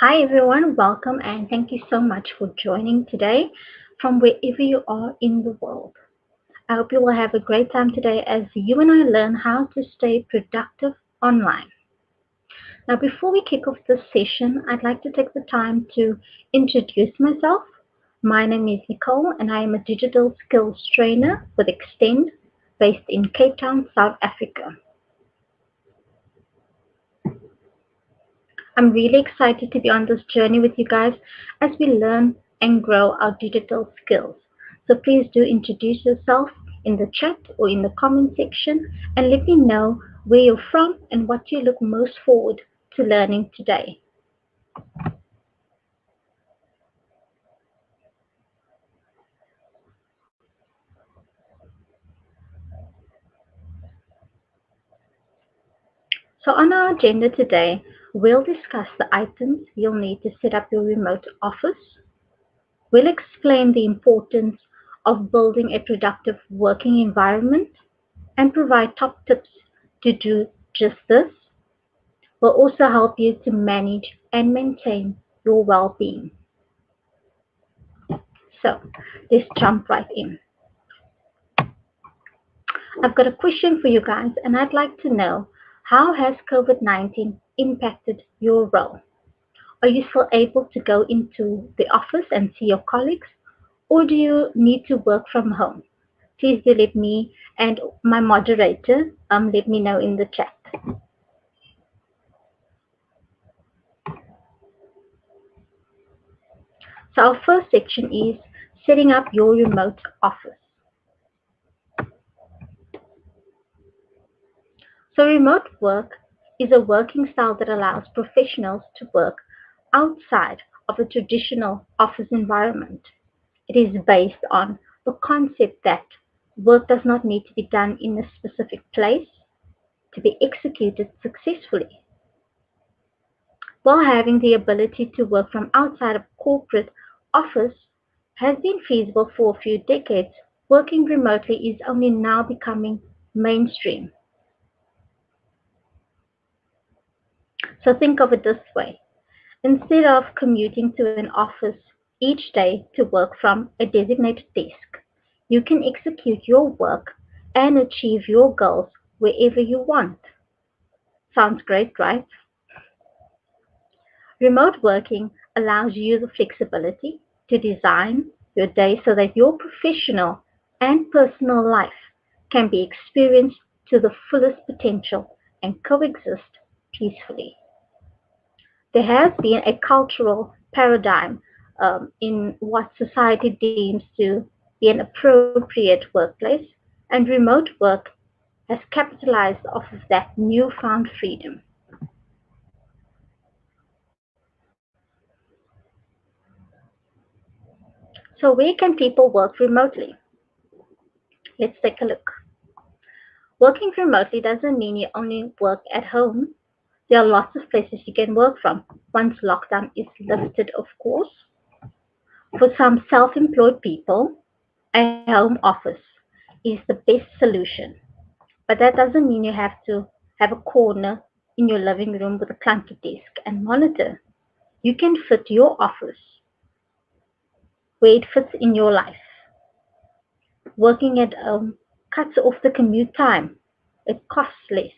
Hi everyone, welcome and thank you so much for joining today from wherever you are in the world. I hope you will have a great time today as you and I learn how to stay productive online. Now, before we kick off this session, I'd like to take the time to introduce myself. My name is Nicole and I am a digital skills trainer with Extend based in Cape Town, South Africa. I'm really excited to be on this journey with you guys as we learn and grow our digital skills. So please do introduce yourself in the chat or in the comment section and let me know where you're from and what you look most forward to learning today. So on our agenda today, we'll discuss the items you'll need to set up your remote office. We'll explain the importance of building a productive working environment and provide top tips to do just this. Will also help you to manage and maintain your well-being. So let's jump right in. I've got a question for you guys, and I'd like to know, how has COVID-19 impacted your role? Are you still able to go into the office and see your colleagues, or do you need to work from home? Please do let me and my moderator let me know in the chat. So our first section is setting up your remote office. So remote work is a working style that allows professionals to work outside of a traditional office environment. It is based on the concept that work does not need to be done in a specific place to be executed successfully. While having the ability to work from outside of corporate office has been feasible for a few decades, working remotely is only now becoming mainstream. So think of it this way. Instead of commuting to an office each day to work from a designated desk, you can execute your work and achieve your goals wherever you want. Sounds great, right? Remote working allows you the flexibility to design your day so that your professional and personal life can be experienced to the fullest potential and coexist peacefully. There has been a cultural paradigm in what society deems to be an appropriate workplace, and remote work has capitalized off of that newfound freedom. So, where can people work remotely? Let's take a look. Working remotely doesn't mean you only work at home. There are lots of places you can work from once lockdown is lifted, of course. For some self employed people, a home office is the best solution. But that doesn't mean you have to have a corner in your living room with a clunky desk and monitor. You can fit your office where it fits in your life. Working at home cuts off the commute time, it costs less,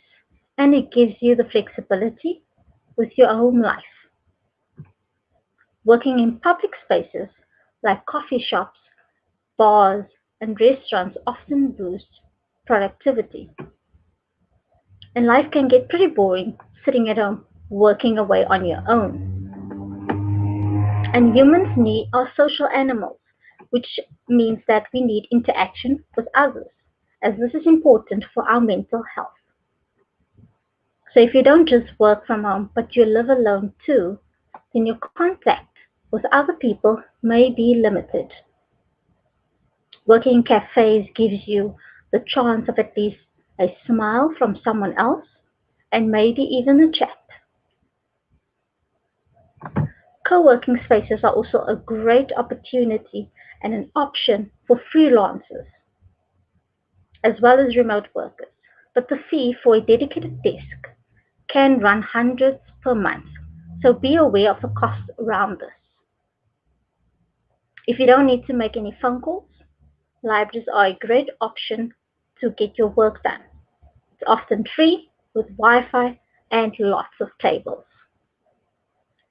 and it gives you the flexibility with your home life. Working in public spaces like coffee shops, bars, and restaurants often boosts productivity. And life can get pretty boring sitting at home working away on your own. And humans need are social animals, which means that we need interaction with others, as this is important for our mental health. So if you don't just work from home, but you live alone too, then your contact with other people may be limited. Working in cafes gives you the chance of at least a smile from someone else and maybe even a chat. Co-working spaces are also a great opportunity and an option for freelancers as well as remote workers. But the fee for a dedicated desk can run hundreds per month. So be aware of the costs around this. If you don't need to make any phone calls, libraries are a great option to get your work done. It's often free with Wi-Fi and lots of tables.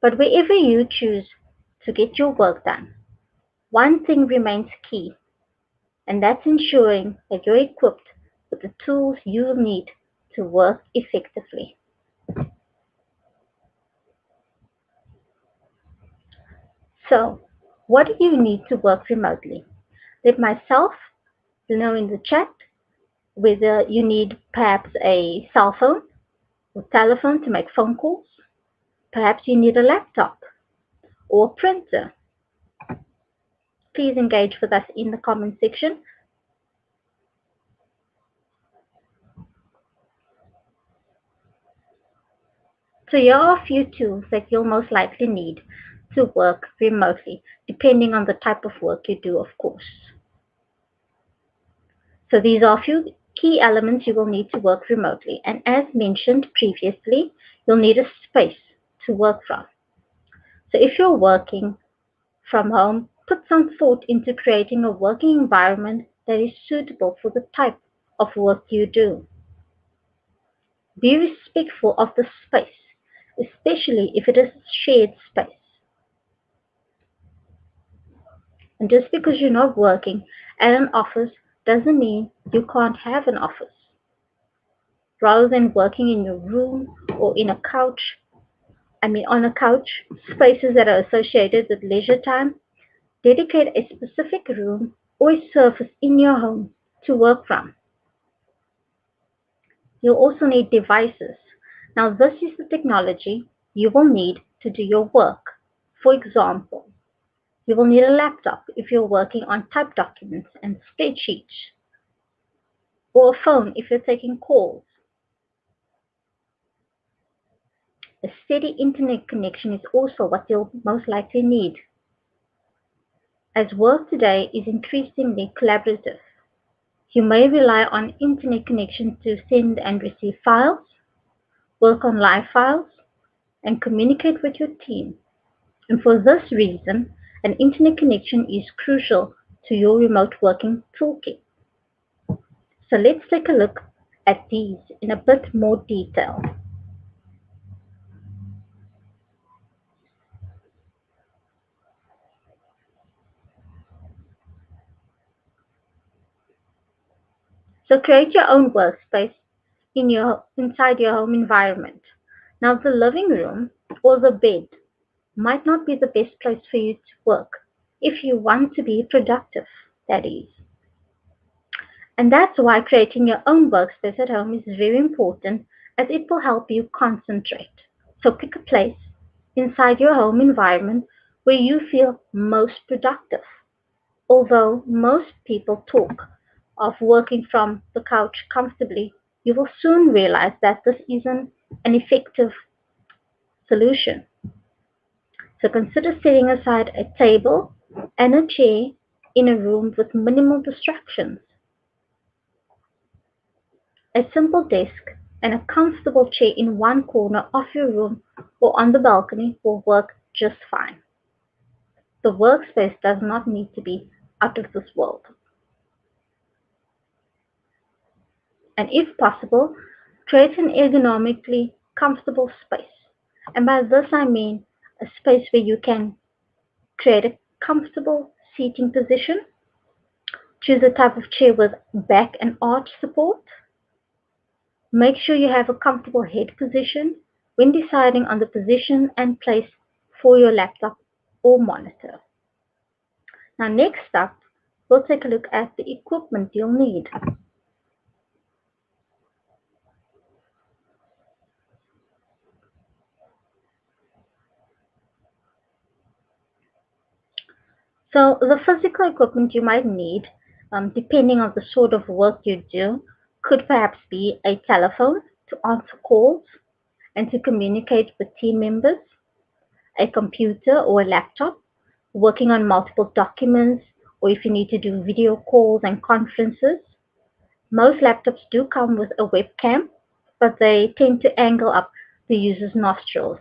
But wherever you choose to get your work done, one thing remains key, and that's ensuring that you're equipped with the tools you need to work effectively. So, what do you need to work remotely? Let myself know in the chat whether you need perhaps a cell phone or telephone to make phone calls. Perhaps you need a laptop or a printer. Please engage with us in the comment section. So here are a few tools that you'll most likely need to work remotely, depending on the type of work you do, of course. So these are a few key elements you will need to work remotely. And as mentioned previously, you'll need a space to work from. So if you're working from home, put some thought into creating a working environment that is suitable for the type of work you do. Be respectful of the space, especially if it is a shared space. And just because you're not working at an office doesn't mean you can't have an office. Rather than working in your room or on a couch, spaces that are associated with leisure time, dedicate a specific room or a surface in your home to work from. You'll also need devices. Now, this is the technology you will need to do your work. For example, you will need a laptop if you're working on typed documents and spreadsheets, or a phone if you're taking calls. A steady internet connection is also what you'll most likely need, as work today is increasingly collaborative. You may rely on internet connection to send and receive files, work on live files, and communicate with your team. And for this reason, an internet connection is crucial to your remote working toolkit. So let's take a look at these in a bit more detail. So create your own workspace inside your home environment. Now the living room or the bed might not be the best place for you to work if you want to be productive, that is. And that's why creating your own workspace at home is very important, as it will help you concentrate. So pick a place inside your home environment where you feel most productive. Although most people talk of working from the couch comfortably, you will soon realize that this isn't an effective solution. So consider setting aside a table and a chair in a room with minimal distractions. A simple desk and a comfortable chair in one corner of your room or on the balcony will work just fine. The workspace does not need to be out of this world. And if possible, create an ergonomically comfortable space. And by this I mean a space where you can create a comfortable seating position. Choose a type of chair with back and arch support. Make sure you have a comfortable head position when deciding on the position and place for your laptop or monitor. Now next up, we'll take a look at the equipment you'll need. So the physical equipment you might need, depending on the sort of work you do, could perhaps be a telephone to answer calls and to communicate with team members, a computer or a laptop, working on multiple documents, or if you need to do video calls and conferences. Most laptops do come with a webcam, but they tend to angle up the user's nostrils.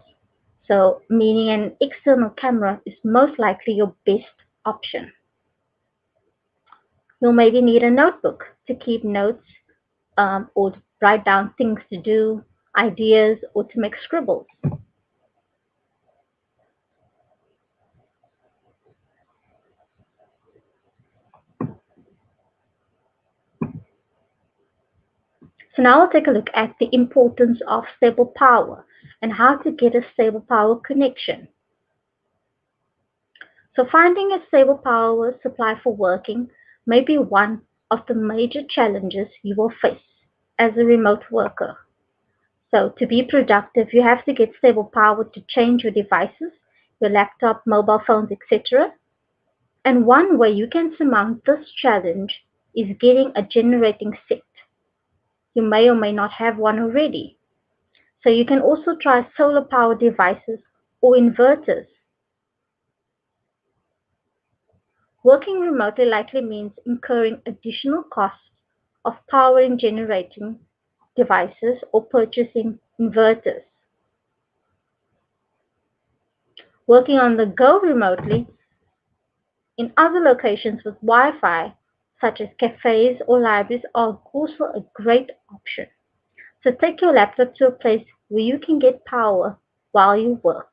So, meaning an external camera is most likely your best option. You'll maybe need a notebook to keep notes or write down things to do, ideas, or to make scribbles. So now we'll take a look at the importance of stable power and how to get a stable power connection. So finding a stable power supply for working may be one of the major challenges you will face as a remote worker. So to be productive, you have to get stable power to change your devices, your laptop, mobile phones, etc. And one way you can surmount this challenge is getting a generating set. You may or may not have one already. So you can also try solar power devices or inverters. Working remotely likely means incurring additional costs of powering generating devices or purchasing inverters. Working on the go remotely in other locations with Wi-Fi, such as cafes or libraries, are also a great option. So take your laptop to a place where you can get power while you work.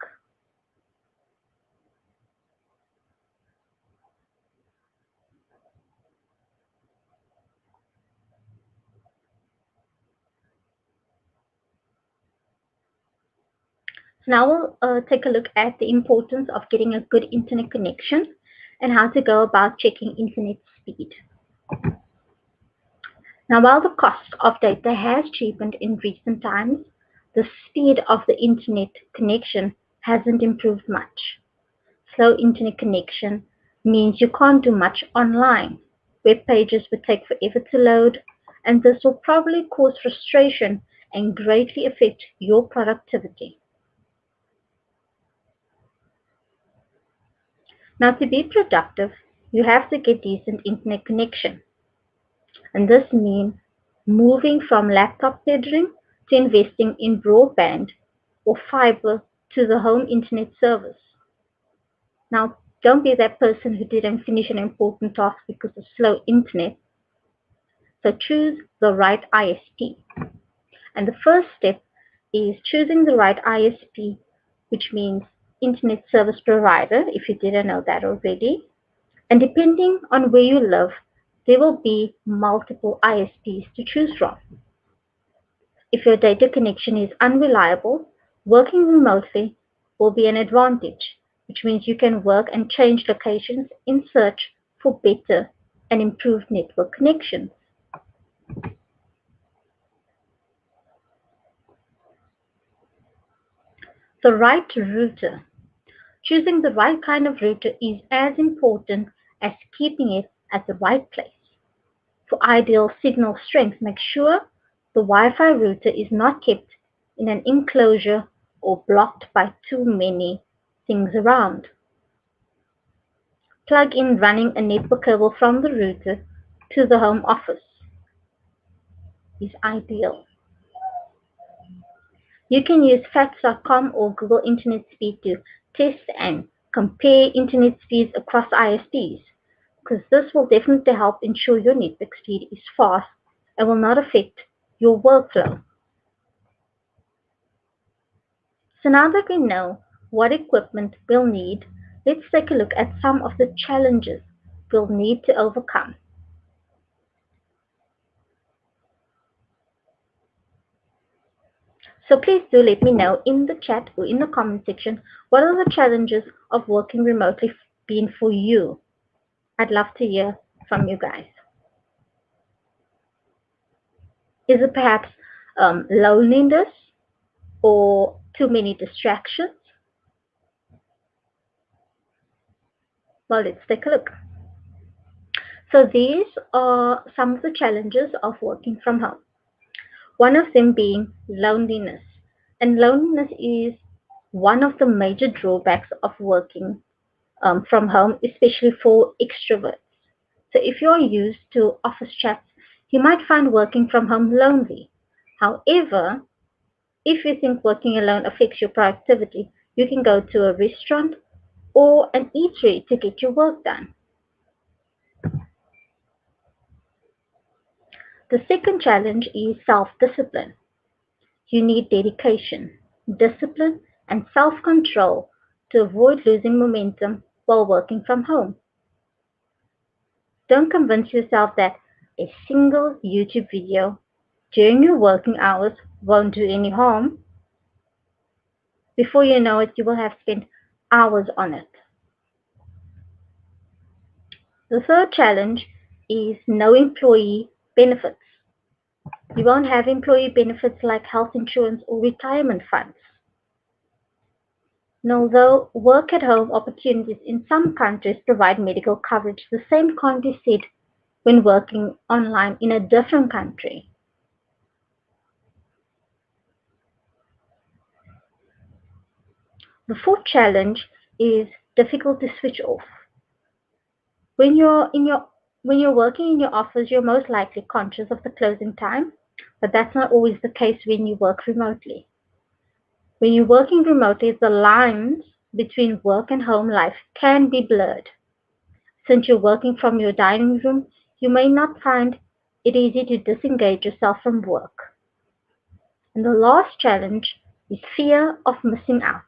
So now we'll take a look at the importance of getting a good internet connection and how to go about checking internet speed. Now, while the cost of data has cheapened in recent times, the speed of the internet connection hasn't improved much. Slow internet connection means you can't do much online. Web pages would take forever to load, and this will probably cause frustration and greatly affect your productivity. Now, to be productive, you have to get decent internet connection, and this means moving from laptop tethering to investing in broadband or fiber to the home internet service. Now, don't be that person who didn't finish an important task because of slow internet. So choose the right ISP. And the first step is choosing the right ISP, which means Internet Service Provider, if you didn't know that already. And depending on where you live, there will be multiple ISPs to choose from. If your data connection is unreliable, working remotely will be an advantage, which means you can work and change locations in search for better and improved network connections. The right router. Choosing the right kind of router is as important as keeping it at the right place. For ideal signal strength, make sure the Wi-Fi router is not kept in an enclosure or blocked by too many things around. Plug in running a network cable from the router to the home office is ideal. You can use facts.com or Google Internet Speed to test and compare internet speeds across ISPs, because this will definitely help ensure your network speed is fast and will not affect your workflow. So now that we know what equipment we'll need, let's take a look at some of the challenges we'll need to overcome. So please do let me know in the chat or in the comment section, what are the challenges of working remotely been for you? I'd love to hear from you guys. Is it perhaps loneliness or too many distractions? Well, let's take a look. So these are some of the challenges of working from home. One of them being loneliness. And loneliness is one of the major drawbacks of working from home, especially for extroverts. So if you're used to office chats, you might find working from home lonely. However, if you think working alone affects your productivity, You can go to a restaurant or an eatery to get your work done. The second challenge is self-discipline. You need dedication, discipline, and self-control to avoid losing momentum while working from home. Don't convince yourself that a single YouTube video during your working hours won't do any harm. Before you know it, you will have spent hours on it. The third challenge is no employee benefits. You won't have employee benefits like health insurance or retirement funds. And although work at home opportunities in some countries provide medical coverage, the same can't be said when working online in a different country. The fourth challenge is difficult to switch off. When you're in your when you're working in your office, you're most likely conscious of the closing time, but that's not always the case when you work remotely. When you're working remotely, the lines between work and home life can be blurred. Since you're working from your dining room, you may not find it easy to disengage yourself from work. And the last challenge is fear of missing out.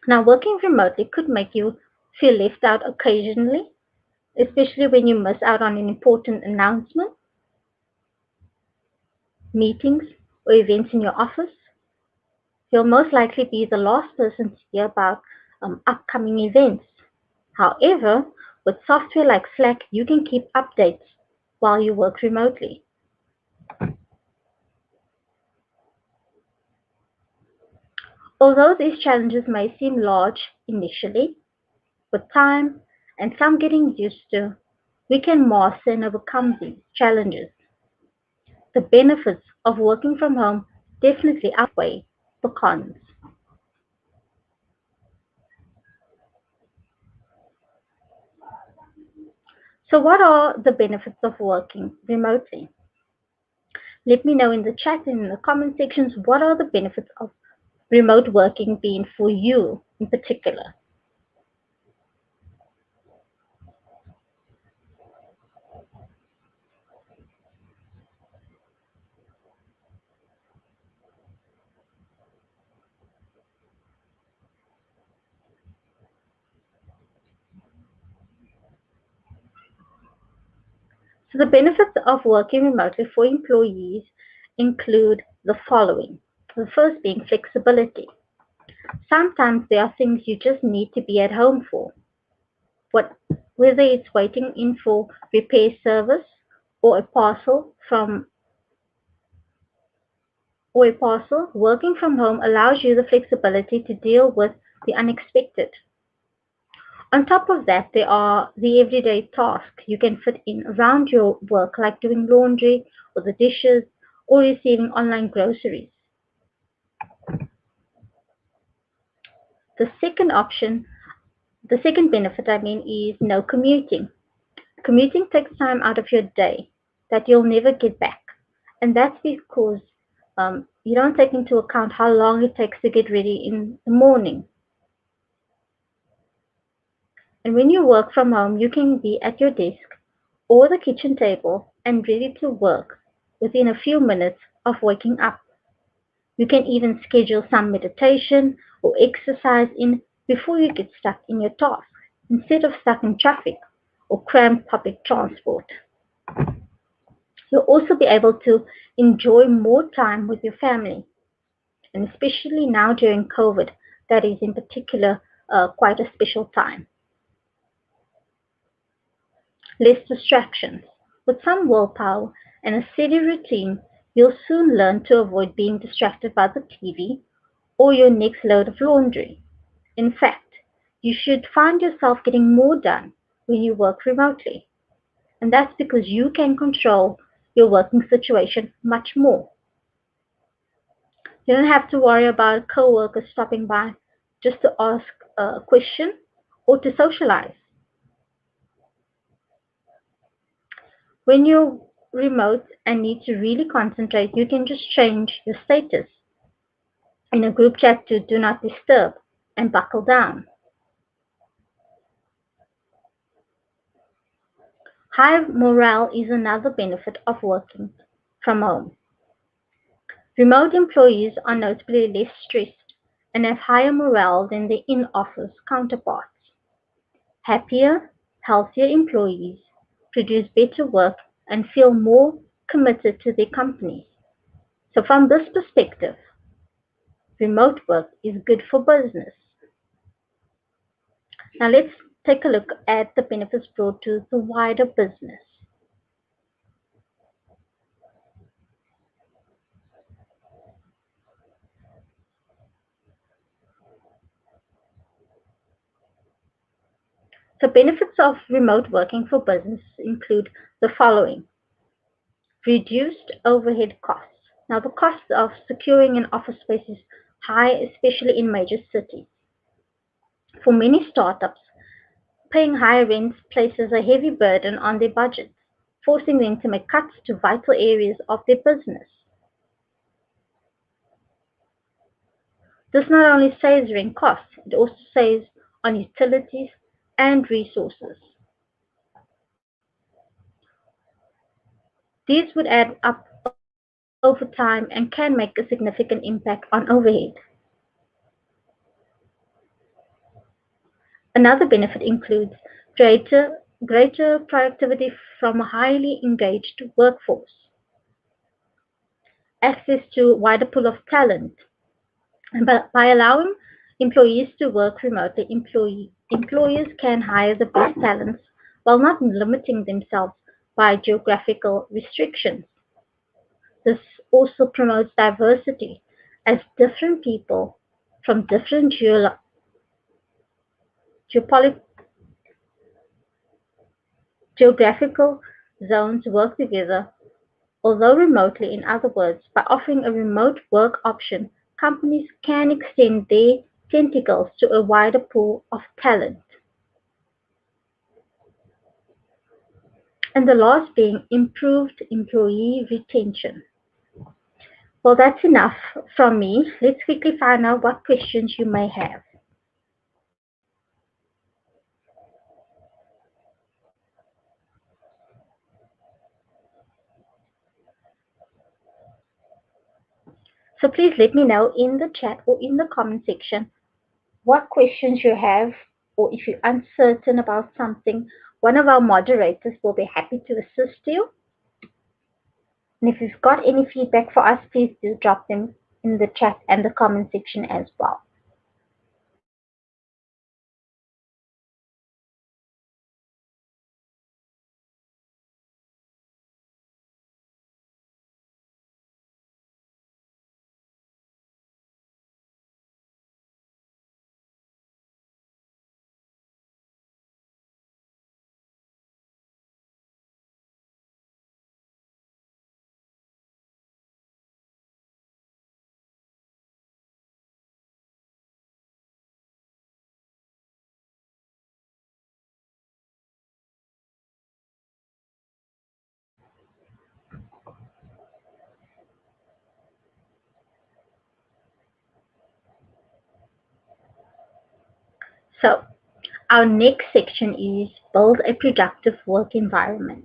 Now, working remotely could make you feel left out occasionally, especially when you miss out on an important announcement, meetings, or events in your office. You'll most likely be the last person to hear about upcoming events. However, with software like Slack, you can keep updates while you work remotely. Although these challenges may seem large initially, with time and some getting used to, we can master and overcome these challenges. The benefits of working from home definitely outweigh the cons. So, what are the benefits of working remotely? Let me know in the chat and in the comment sections what are the benefits of remote working being for you in particular. So, the benefits of working remotely for employees include the following. The first being flexibility. Sometimes there are things you just need to be at home for. What, whether it's waiting in for repair service or a parcel from or a parcel, working from home allows you the flexibility to deal with the unexpected. On top of that, there are the everyday tasks you can fit in around your work, like doing laundry or the dishes or receiving online groceries. The second option, the second benefit, is no commuting. Commuting takes time out of your day that you'll never get back. And that's because you don't take into account how long it takes to get ready in the morning. And when you work from home, you can be at your desk or the kitchen table and ready to work within a few minutes of waking up. You can even schedule some meditation or exercise in before you get stuck in your task instead of stuck in traffic or cramped public transport. You'll also be able to enjoy more time with your family, and especially now during COVID, that is in particular quite a special time. Less distractions. With some willpower and a steady routine, you'll soon learn to avoid being distracted by the TV or your next load of laundry. In fact, you should find yourself getting more done when you work remotely. And that's because you can control your working situation much more. You don't have to worry about coworkers stopping by just to ask a question or to socialize. When you're remote and need to really concentrate, you can just change your status in a group chat to do not disturb and buckle down. High morale is another benefit of working from home. Remote employees are notably less stressed and have higher morale than their in-office counterparts. Happier, healthier employees produce better work and feel more committed to their companies. So from this perspective, remote work is good for business. Now let's take a look at the benefits brought to the wider business. The benefits of remote working for business include the following: reduced overhead costs. Now, the cost of securing an office space is high, especially in major cities. For many startups, paying high rents places a heavy burden on their budgets, forcing them to make cuts to vital areas of their business. This not only saves rent costs, it also saves on utilities and resources. These would add up over time and can make a significant impact on overhead. Another benefit includes greater productivity from a highly engaged workforce, access to a wider pool of talent, and by allowing employees to work remotely, employers can hire the best talents while not limiting themselves by geographical restrictions. This also promotes diversity, as different people from different geopoli- geographical zones work together, although remotely. In other words, by offering a remote work option, companies can extend their tentacles to a wider pool of talent. And the last being improved employee retention. Well, that's enough from me. Let's quickly find out what questions you may have. So please let me know in the chat or in the comment section what questions you have, or if you're uncertain about something. One of our moderators will be happy to assist you. And if you've got any feedback for us, please do drop them in the chat and the comment section as well. So our next section is build a productive work environment.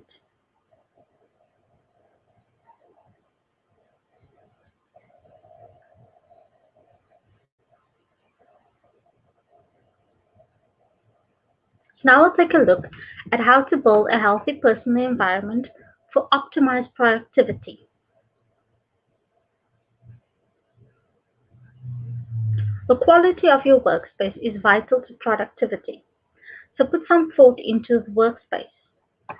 Now we'll take a look at how to build a healthy personal environment for optimized productivity. The quality of your workspace is vital to productivity, so put some thought into the workspace.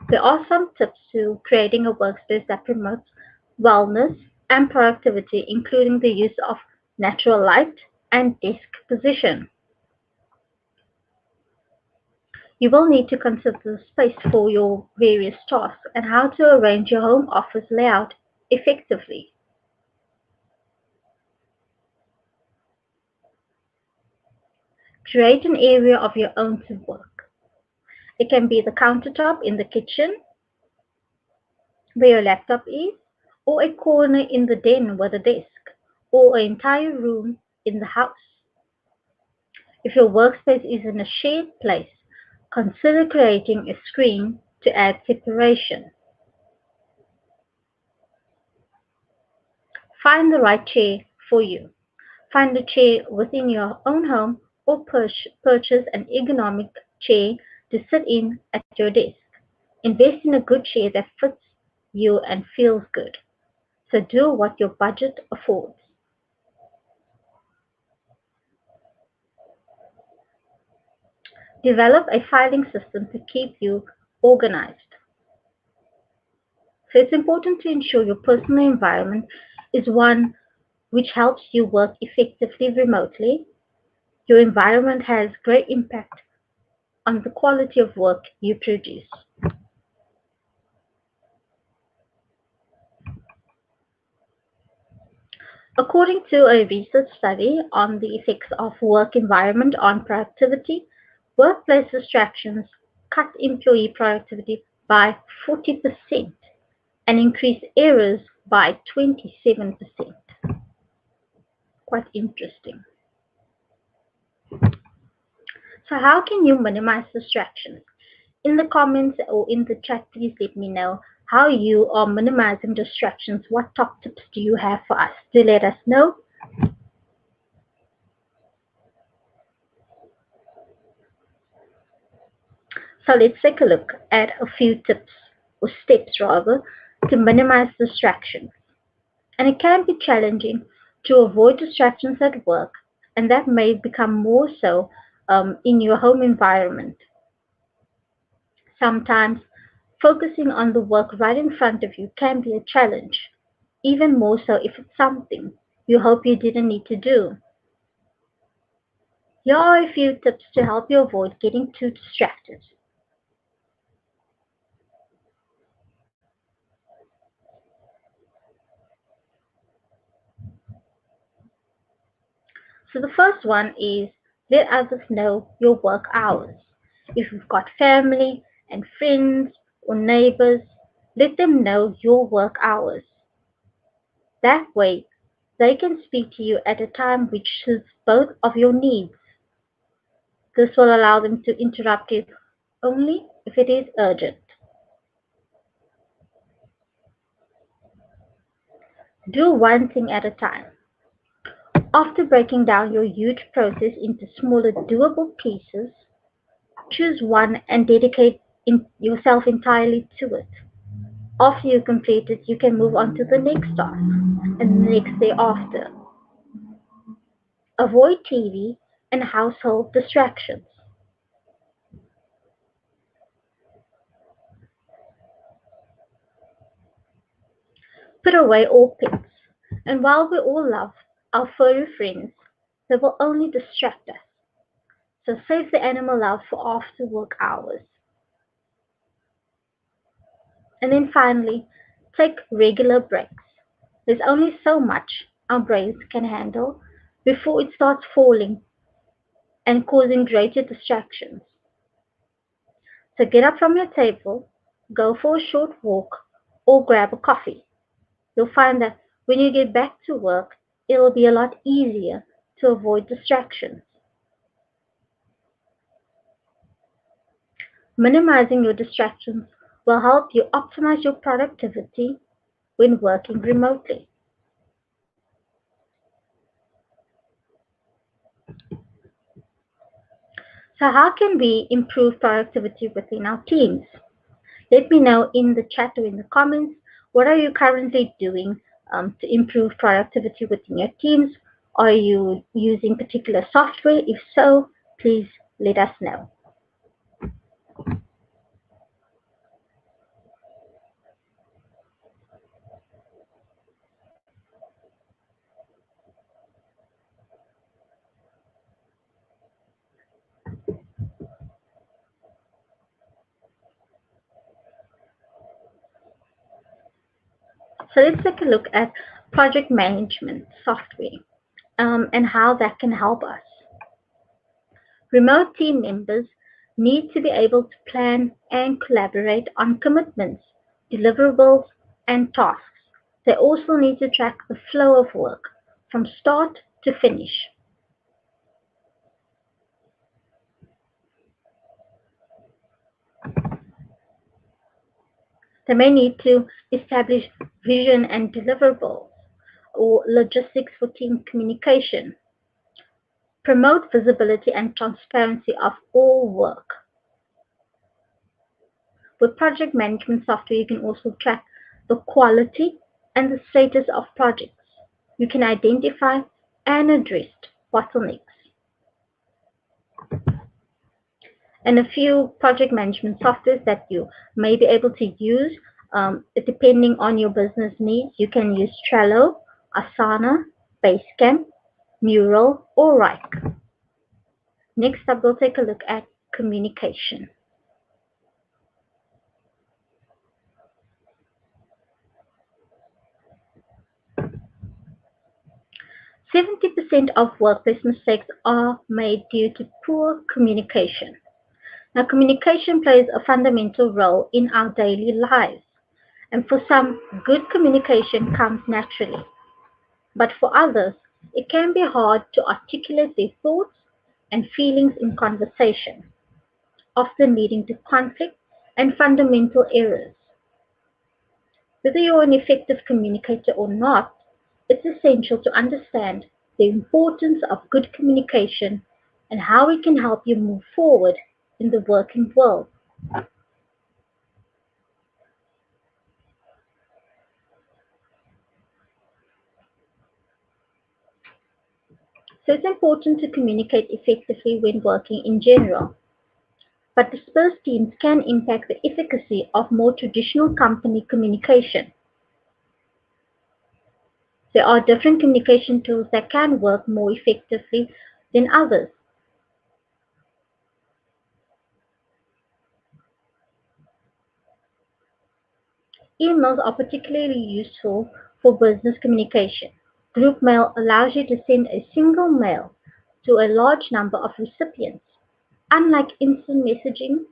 There are some tips to creating a workspace that promotes wellness and productivity, including the use of natural light and desk position. You will need to consider the space for your various tasks and how to arrange your home office layout effectively. Create an area of your own to work. It can be the countertop in the kitchen where your laptop is, or a corner in the den with a desk, or an entire room in the house. If your workspace is in a shared place, consider creating a screen to add separation. Find the right chair for you. Find a chair within your own home or purchase an ergonomic chair to sit in at your desk. Invest in a good chair that fits you and feels good. So do what your budget affords. Develop a filing system to keep you organized. So it's important to ensure your personal environment is one which helps you work effectively remotely. Your environment has great impact on the quality of work you produce. According to a research study on the effects of work environment on productivity, workplace distractions cut employee productivity by 40% and increase errors by 27%. Quite interesting. So how can you minimize distractions? In the comments or in the chat, please let me know how you are minimizing distractions. What top tips do you have for us? Do let us know. So let's take a look at a few tips or steps rather to minimize distractions. And it can be challenging to avoid distractions at work, and that may become more so in your home environment. Sometimes focusing on the work right in front of you can be a challenge, even more so if it's something you hope you didn't need to do. Here are a few tips to help you avoid getting too distracted. So the first one is let others know your work hours. If you've got family and friends or neighbors, let them know your work hours. That way, they can speak to you at a time which suits both of your needs. This will allow them to interrupt you only if it is urgent. Do one thing at a time. After breaking down your huge process into smaller, doable pieces, choose one and dedicate yourself entirely to it. After you complete it, you can move on to the next task and the next day after. Avoid TV and household distractions. Put away all pets. And while we all love our furry friends, they will only distract us. So save the animal love for after work hours. And then finally, take regular breaks. There's only so much our brains can handle before it starts falling and causing greater distractions. So get up from your table, go for a short walk, or grab a coffee. You'll find that when you get back to work, it'll be a lot easier to avoid distractions. Minimizing your distractions will help you optimize your productivity when working remotely. So, how can we improve productivity within our teams? Let me know in the chat or in the comments what are you currently doing to improve productivity within your teams? Are you using particular software? If so, please let us know. So let's take a look at project management software and how that can help us. Remote team members need to be able to plan and collaborate on commitments, deliverables, and tasks. They also need to track the flow of work from start to finish. They may need to establish vision and deliverables or logistics for team communication, promote visibility and transparency of all work. With project management software, you can also track the quality and the status of projects. You can identify and address bottlenecks. And a few project management softwares that you may be able to use depending on your business needs. You can use Trello, Asana, Basecamp, Mural, or Rike. Next up, we'll take a look at communication. 70% of workplace mistakes are made due to poor communication. Now, communication plays a fundamental role in our daily lives, and for some, good communication comes naturally. But for others, it can be hard to articulate their thoughts and feelings in conversation, often leading to conflict and fundamental errors. Whether you're an effective communicator or not, it's essential to understand the importance of good communication and how it can help you move forward in the working world. So it's important to communicate effectively when working in general. But dispersed teams can impact the efficacy of more traditional company communication. There are different communication tools that can work more effectively than others. Emails are particularly useful for business communication. Group mail allows you to send a single mail to a large number of recipients. Unlike instant messaging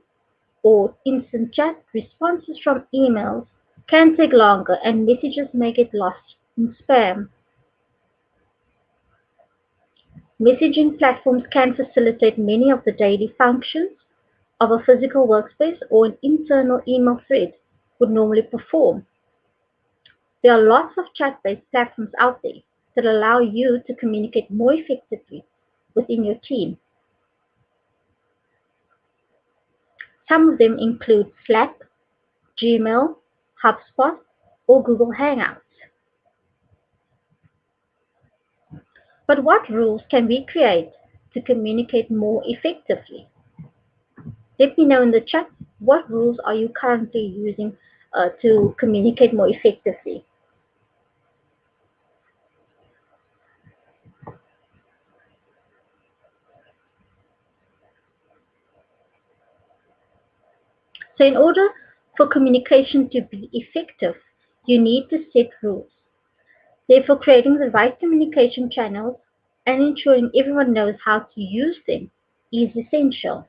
or instant chat, responses from emails can take longer and messages may get lost in spam. Messaging platforms can facilitate many of the daily functions of a physical workspace or an internal email thread would normally perform. There are lots of chat-based platforms out there that allow you to communicate more effectively within your team. Some of them include Slack, Gmail, HubSpot, or Google Hangouts. But what rules can we create to communicate more effectively? Let me know in the chat what rules are you currently using to communicate more effectively. So in order for communication to be effective, you need to set rules. Therefore, creating the right communication channels and ensuring everyone knows how to use them is essential.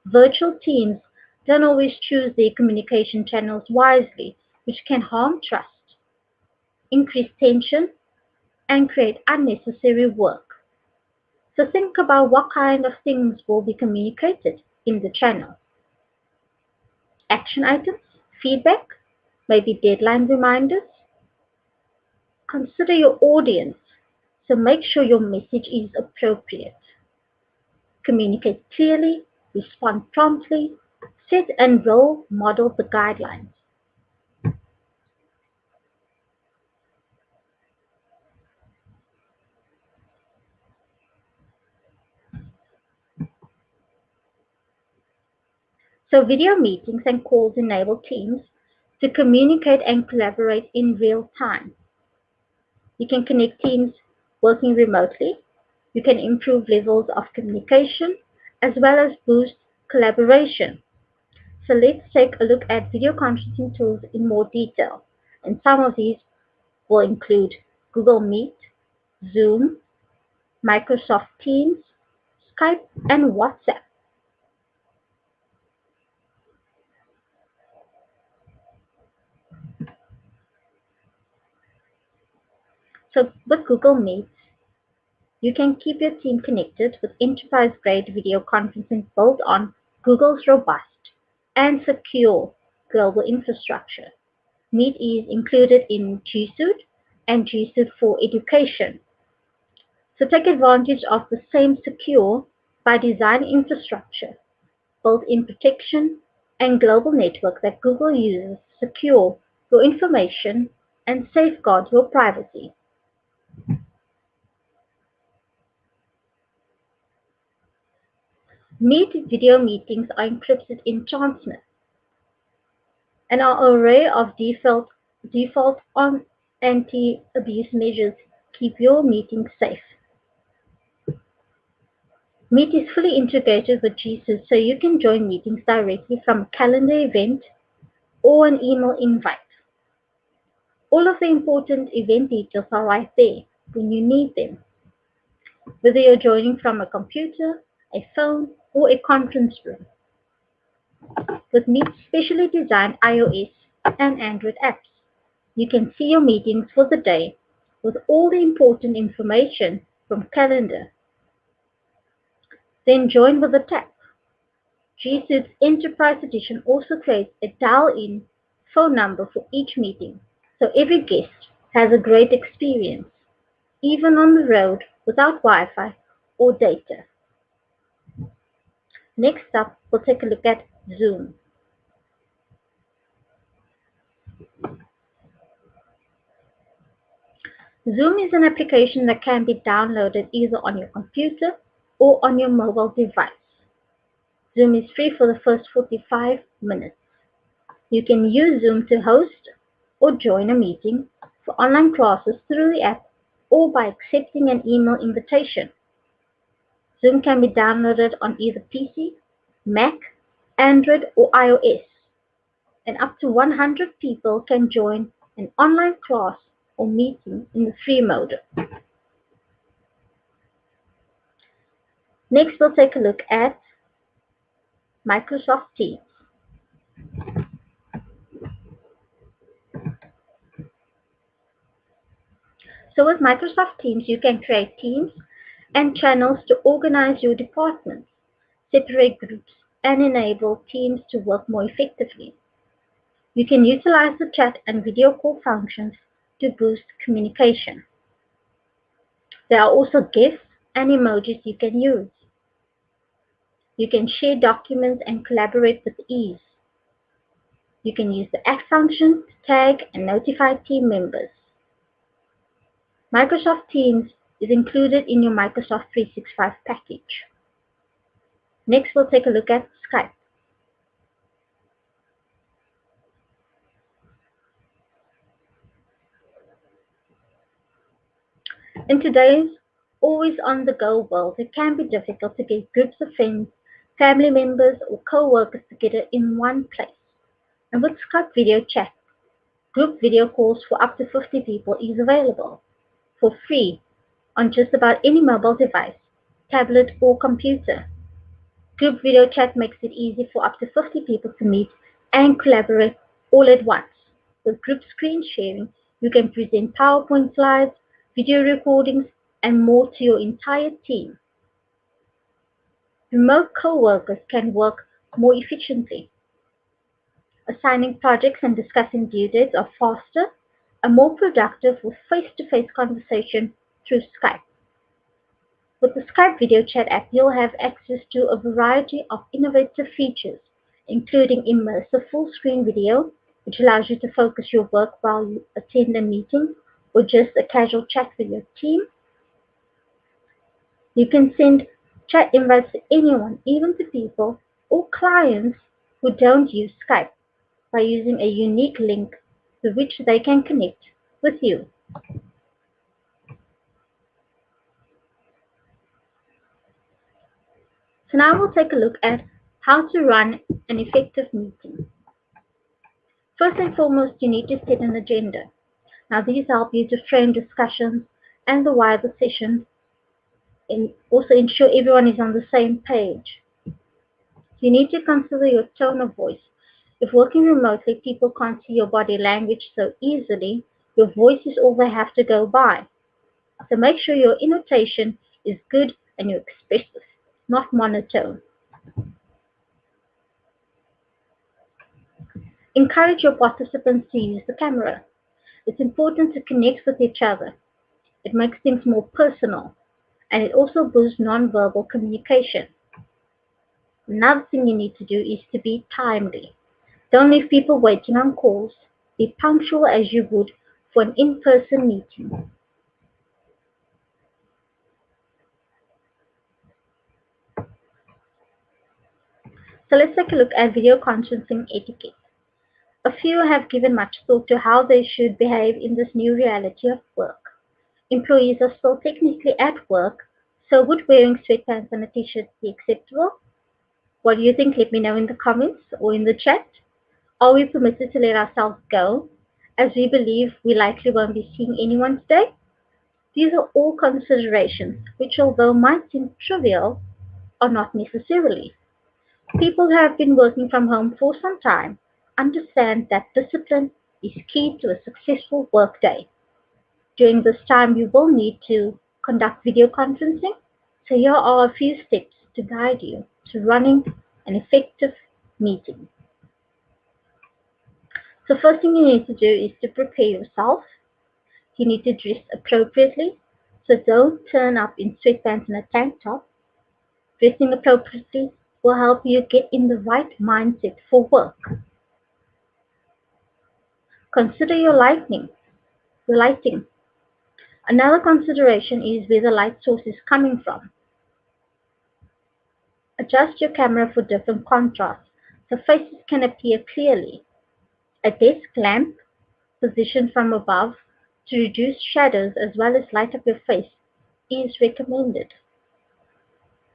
Virtual teams don't always choose their communication channels wisely, which can harm trust, increase tension, and create unnecessary work. So think about what kind of things will be communicated in the channel. Action items, feedback, maybe deadline reminders. Consider your audience, so make sure your message is appropriate. Communicate clearly, respond promptly, set and role model the guidelines. So video meetings and calls enable teams to communicate and collaborate in real time. You can connect teams working remotely. You can improve levels of communication as well as boost collaboration. So let's take a look at video conferencing tools in more detail. And some of these will include Google Meet, Zoom, Microsoft Teams, Skype, and WhatsApp. So with Google Meet, you can keep your team connected with enterprise-grade video conferencing built on Google's robust and secure global infrastructure. Meet is included in G Suite and G Suite for Education. So take advantage of the same secure by design infrastructure, built-in protection, and global network that Google uses to secure your information and safeguard your privacy. Meet video meetings are encrypted in Transnet and our array of default on anti-abuse measures keep your meetings safe. Meet is fully integrated with G Suite so you can join meetings directly from a calendar event or an email invite. All of the important event details are right there when you need them, whether you're joining from a computer, a phone, or a conference room. With Meet's specially designed iOS and Android apps, you can see your meetings for the day with all the important information from calendar. Then join with a tap. G Suite's Enterprise Edition also creates a dial-in phone number for each meeting, so every guest has a great experience, even on the road without Wi-Fi or data. Next up, we'll take a look at Zoom. Zoom is an application that can be downloaded either on your computer or on your mobile device. Zoom is free for the first 45 minutes. You can use Zoom to host or join a meeting for online classes through the app or by accepting an email invitation. Zoom can be downloaded on either PC, Mac, Android, or iOS, and up to 100 people can join an online class or meeting in the free mode. Next, we'll take a look at Microsoft Teams. So with Microsoft Teams, you can create teams and channels to organize your departments, separate groups, and enable teams to work more effectively. You can utilize the chat and video call functions to boost communication. There are also GIFs and emojis you can use. You can share documents and collaborate with ease. You can use the add function to tag and notify team members. Microsoft Teams is included in your Microsoft 365 package. Next, we'll take a look at Skype. In today's always on the go world, it can be difficult to get groups of friends, family members, or co-workers together in one place. And with Skype video chat, group video calls for up to 50 people is available for free on just about any mobile device, tablet, or computer. Group video chat makes it easy for up to 50 people to meet and collaborate all at once. With group screen sharing, you can present PowerPoint slides, video recordings, and more to your entire team. Remote co-workers can work more efficiently. Assigning projects and discussing due dates are faster and more productive with face-to-face conversation through Skype. With the Skype video chat app, you'll have access to a variety of innovative features, including immersive full-screen video, which allows you to focus your work while you attend a meeting or just a casual chat with your team. You can send chat invites to anyone, even to people or clients who don't use Skype, by using a unique link to which they can connect with you. So now we'll take a look at how to run an effective meeting. First and foremost, you need to set an agenda. Now these help you to frame discussions and the wider session and also ensure everyone is on the same page. You need to consider your tone of voice. If working remotely, people can't see your body language so easily, your voice is all they have to go by. So make sure your intonation is good and you're expressive, not monotone. Encourage your participants to use the camera. It's important to connect with each other. It makes things more personal, and it also boosts nonverbal communication. Another thing you need to do is to be timely. Don't leave people waiting on calls. Be punctual as you would for an in-person meeting. So let's take a look at video conferencing etiquette. A few have given much thought to how they should behave in this new reality of work. Employees are still technically at work, so would wearing sweatpants and a t-shirt be acceptable? What do you think? Let me know in the comments or in the chat. Are we permitted to let ourselves go, as we believe we likely won't be seeing anyone today? These are all considerations which, although might seem trivial, are not necessarily. People who have been working from home for some time understand that discipline is key to a successful workday. During this time, you will need to conduct video conferencing, so here are a few steps to guide you to running an effective meeting. So first thing you need to do is to prepare yourself. You need to dress appropriately, so don't turn up in sweatpants and a tank top. Dressing appropriately will help you get in the right mindset for work. Consider your lighting. Another consideration is where the light source is coming from. Adjust your camera for different contrasts so faces can appear clearly. A desk lamp positioned from above to reduce shadows as well as light up your face is recommended.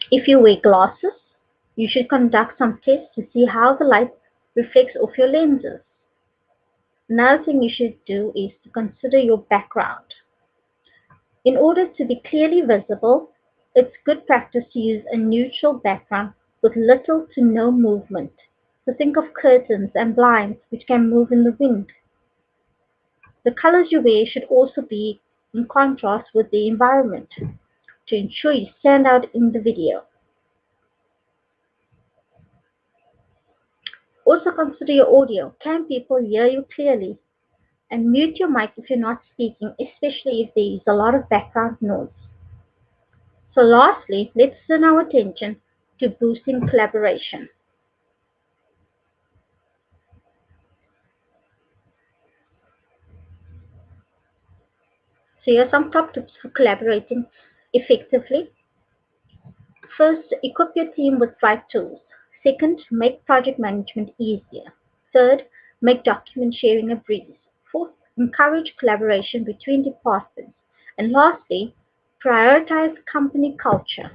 If you wear glasses, you should conduct some tests to see how the light reflects off your lenses. Another thing you should do is to consider your background. In order to be clearly visible, it's good practice to use a neutral background with little to no movement. So think of curtains and blinds which can move in the wind. The colors you wear should also be in contrast with the environment to ensure you stand out in the video. Also consider your audio. Can people hear you clearly? And mute your mic if you're not speaking, especially if there is a lot of background noise. So lastly, let's turn our attention to boosting collaboration. So here are some top tips for collaborating effectively. First, equip your team with right tools. Second, make project management easier. Third, make document sharing a breeze. Fourth, encourage collaboration between departments. And lastly, prioritize company culture.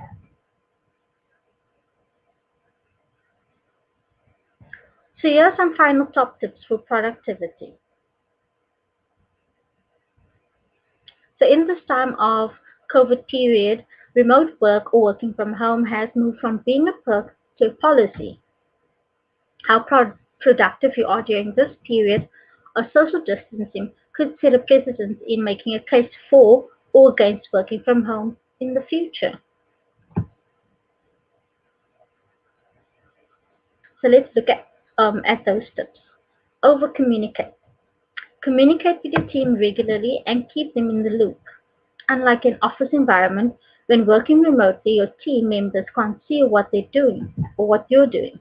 So here are some final top tips for productivity. So in this time of COVID period, remote work or working from home has moved from being a perk to a policy. How productive you are during this period of social distancing could set a precedent in making a case for or against working from home in the future. So let's look at those tips. Over communicate. Communicate with your team regularly and keep them in the loop. Unlike an office environment, when working remotely, your team members can't see what they're doing or what you're doing.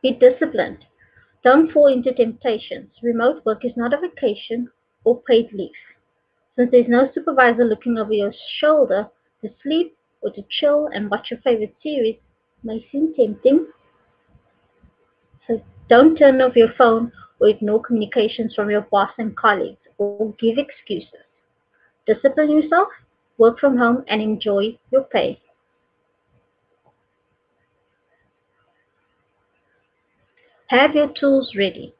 Be disciplined. Don't fall into temptations. Remote work is not a vacation or paid leave. Since there's no supervisor looking over your shoulder, to sleep or to chill and watch your favorite series may seem tempting. So don't turn off your phone or ignore communications from your boss and colleagues or give excuses. Discipline yourself, work from home, and enjoy your pay. Have your tools ready.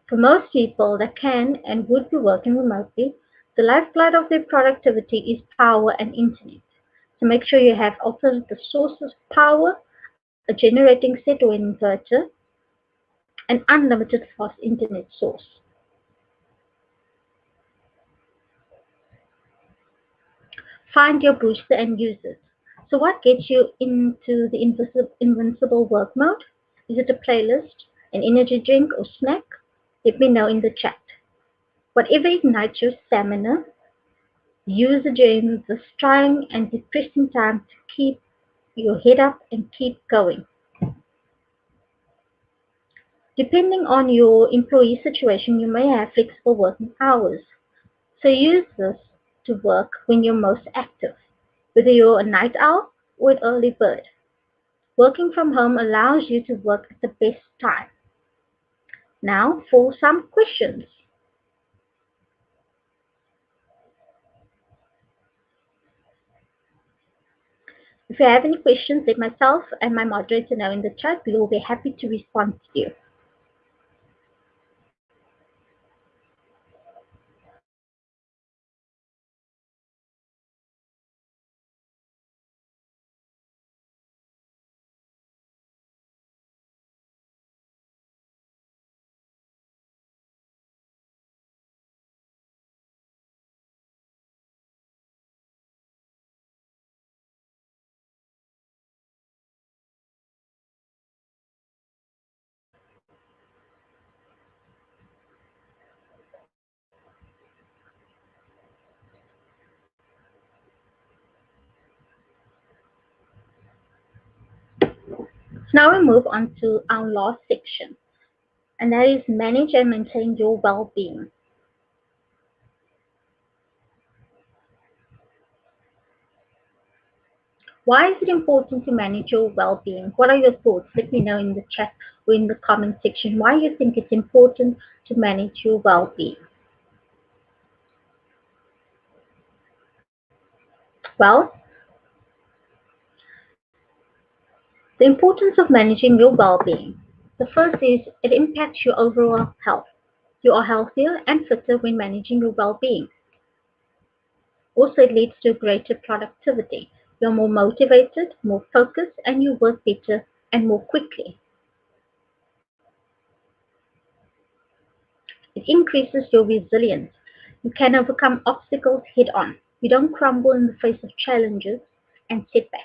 For most people that can and would be working remotely, the lifeblood of their productivity is power and internet. So make sure you have alternative sources of power, a generating set or inverter, an unlimited fast internet source. Find your booster and use it. So what gets you into the invincible work mode? Is it a playlist, an energy drink, or snack? Let me know in the chat. Whatever ignites your stamina, use it during this trying and depressing time to keep your head up and keep going. Depending on your employee situation, you may have flexible working hours. So use this to work when you're most active, whether you're a night owl or an early bird. Working from home allows you to work at the best time. Now for some questions. If you have any questions, let myself and my moderator know in the chat. We will be happy to respond to you. So now we move on to our last section, and that is manage and maintain your well-being. Why is it important to manage your well-being? What are your thoughts? Let me know in the chat or in the comment section why you think it's important to manage your well-being. Well, the importance of managing your well-being. The first is it impacts your overall health. You are healthier and fitter when managing your well-being. Also, it leads to greater productivity. You're more motivated, more focused, and you work better and more quickly. It increases your resilience. You can overcome obstacles head on. You don't crumble in the face of challenges and setbacks.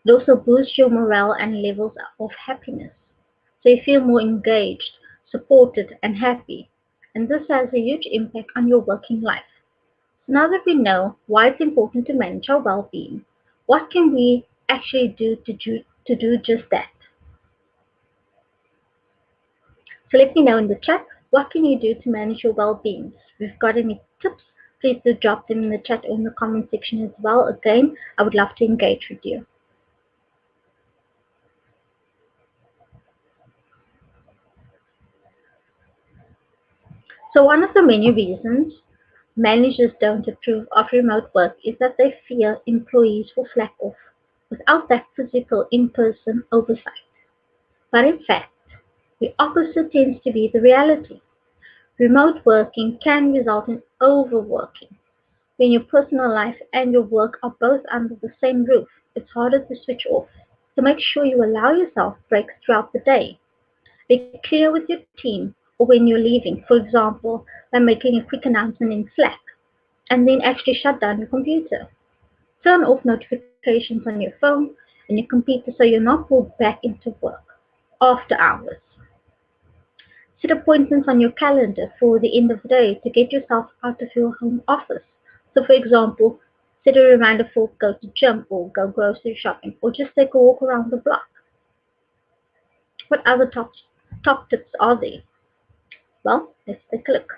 It also boosts your morale and levels of happiness. So you feel more engaged, supported, and happy. And this has a huge impact on your working life. So now that we know why it's important to manage our well-being, what can we actually do just that? So let me know in the chat, what can you do to manage your well-being? If you've got any tips, please do drop them in the chat or in the comment section as well. Again, I would love to engage with you. So one of the many reasons managers don't approve of remote work is that they fear employees will slack off without that physical in-person oversight. But in fact, the opposite tends to be the reality. Remote working can result in overworking. When your personal life and your work are both under the same roof, it's harder to switch off. So make sure you allow yourself breaks throughout the day. Be clear with your team or when you're leaving, for example, by making a quick announcement in Slack, and then actually shut down your computer. Turn off notifications on your phone and your computer so you're not pulled back into work after hours. Set appointments on your calendar for the end of the day to get yourself out of your home office. So, for example, set a reminder for go to gym or go grocery shopping or just take a walk around the block. What other top tips are there? Well, let's take a look.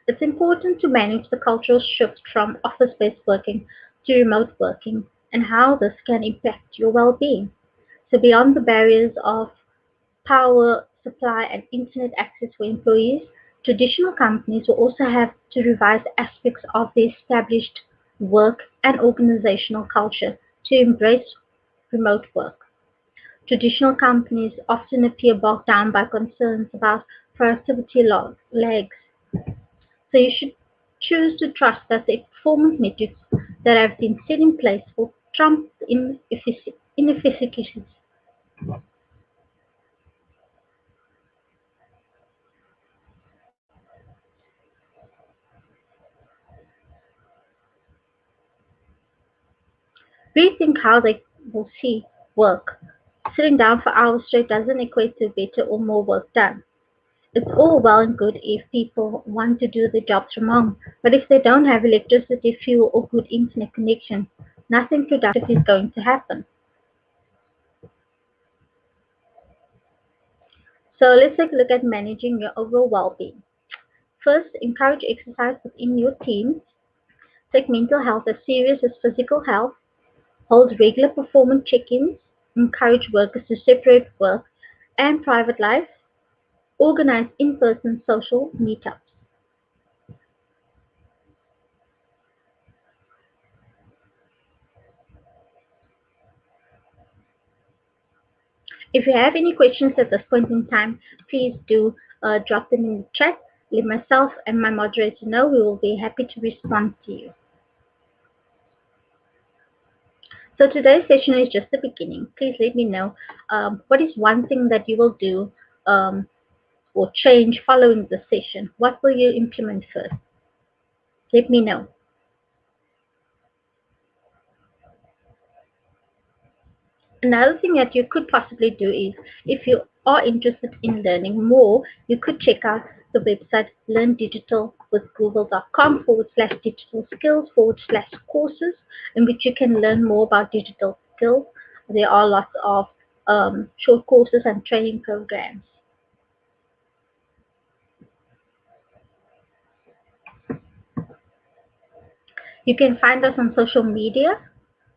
It's important to manage the cultural shift from office-based working to remote working and how this can impact your well-being. So beyond the barriers of power supply and internet access for employees, traditional companies will also have to revise aspects of their established work and organizational culture to embrace remote work. Traditional companies often appear bogged down by concerns about productivity lags, so you should choose to trust that the performance metrics that have been set in place will trump inefficiencies. Rethink how they will see work. Sitting down for hours straight doesn't equate to better or more work done. It's all well and good if people want to do the jobs from home, but if they don't have electricity, fuel, or good internet connection, nothing productive is going to happen. So let's take a look at managing your overall well-being. First, encourage exercise within your team. Take mental health as serious as physical health. Hold regular performance check-ins. Encourage workers to separate work and private life. Organize in-person social meetups. If you have any questions at this point in time, please do drop them in the chat. Let myself and my moderator know. We will be happy to respond to you. So today's session is just the beginning. Please let me know what is one thing that you will do or change following the session. What will you implement first? Let me know. Another thing that you could possibly do is, if you are interested in learning more, you could check out the website learndigitalwithgoogle.com/digital skills/courses, in which you can learn more about digital skills. There are lots of short courses and training programs. You can find us on social media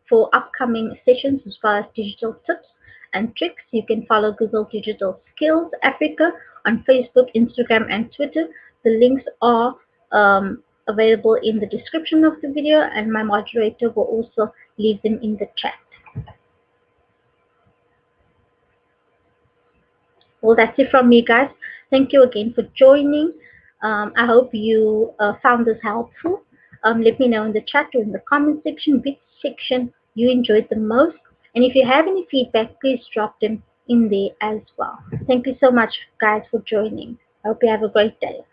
for upcoming sessions as well as digital tips and tricks. You can follow Google Digital Skills Africa on Facebook, Instagram, and Twitter. The links are available in the description of the video, and my moderator will also leave them in the chat. Well, that's it from me, guys. Thank you again for joining. I hope you found this helpful. Let me know in the chat or in the comment section which section you enjoyed the most. And if you have any feedback, please drop them in there as well. Thank you so much, guys, for joining. I hope you have a great day.